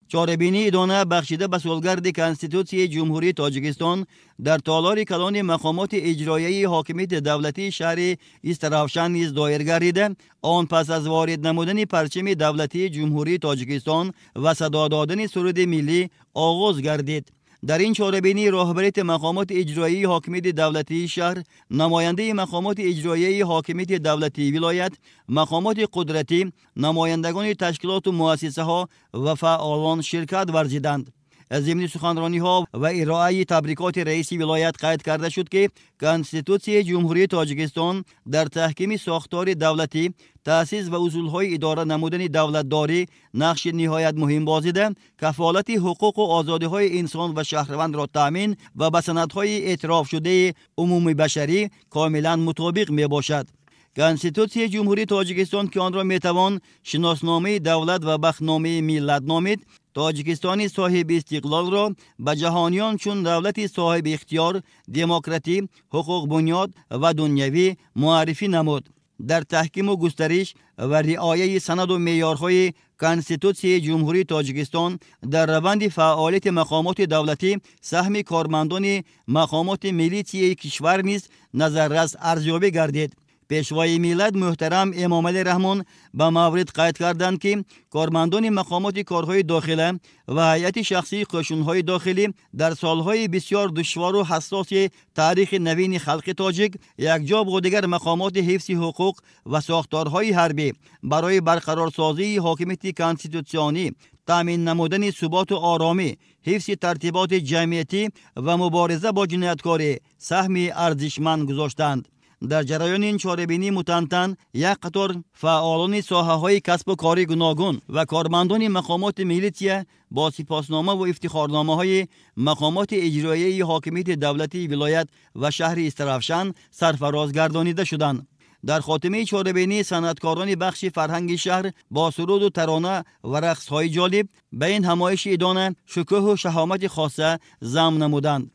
چاره‌بینی ادانه بخشیده به سالگرد کنستیتوسی جمهوری تاجیکستان در تالار کلان مقامات اجرایی حاکمیت دولتی شهر استراوشن نیز دایر گردیده. آن پس از وارد نمودن پرچم دولتی جمهوری تاجیکستان و صدا دادن سرود ملی آغاز گردید. در این چاره‌بینی رهبریت مقامات اجرایی حاکمیت دولتی شهر، نماینده مقامات اجرایی حاکمیت دولتی ولایت، مقامات قدرتی، نمایندگان تشکیلات و مؤسسه ها و فعالان شرکت ورزیدند. از ضمن سخنرانی ها و ارائه تبریکات رئیس ولایت قید کرده شد که کنستیتوسی جمهوری تاجیکستان در تحکیم ساختار دولتی، تأسیس و اصولهای اداره نمودن دولتداری نقش نهایت مهم بازیده، کفالت حقوق و آزادی‌های انسان و شهروند را تأمین و به سندهای اعتراف شده عمومی بشری کاملا مطابق می باشد. کنستیتوسی جمهوری تاجیکستان که آن را میتوان شناسنامه دولت و بخشنامه ملت نامید، تاجیکستانی صاحب استقلال را به جهانیان چون دولتی صاحب اختیار، دموکراتی، حقوق بنیاد و دنیوی معرفی نمود. در تحکیم و گسترش و رعایت سند و معیارهای کنستیتوسی جمهوری تاجیکستان در روند فعالیت مقامات دولتی، سهم کارمندان مقامات ملیتی کشور نیز نظررس ارزیابی گردید. پیشوای ملت محترم امام علی رحمان به مورد قید کردند که کارمندان مقامات کارهای داخله و هیئت شخصی قشونهای داخلی در سالهای بسیار دشوار و حساس تاریخ نوین خلق تاجیک یکجا با دیگر مقامات حفظ حقوق و ساختارهای حربی برای برقرارسازی حاکمیت کنستیتوسیونی، تامین نمودن ثبات و آرامی، حفظ ترتیبات جمعیتی و مبارزه با جنایتکاری سهم ارزشمند گذاشتند. در جریان این چاره‌بینی متنتن یک قطار فعالان ساحه‌های کسب و کاری گوناگون و کارمندان مقامات ملیتی با سپاسنامه و افتخارنامه‌های مقامات اجرایی حاکمیت دولتی ولایت و شهر استراوشن سرفراز گردانیده شدند. در خاتمه چاره‌بینی صنعتکاران بخش فرهنگ شهر با سرود و ترانه و رقص‌های جالب به این همایش ادانه شکوه و شهامت خاصه ضم نمودند.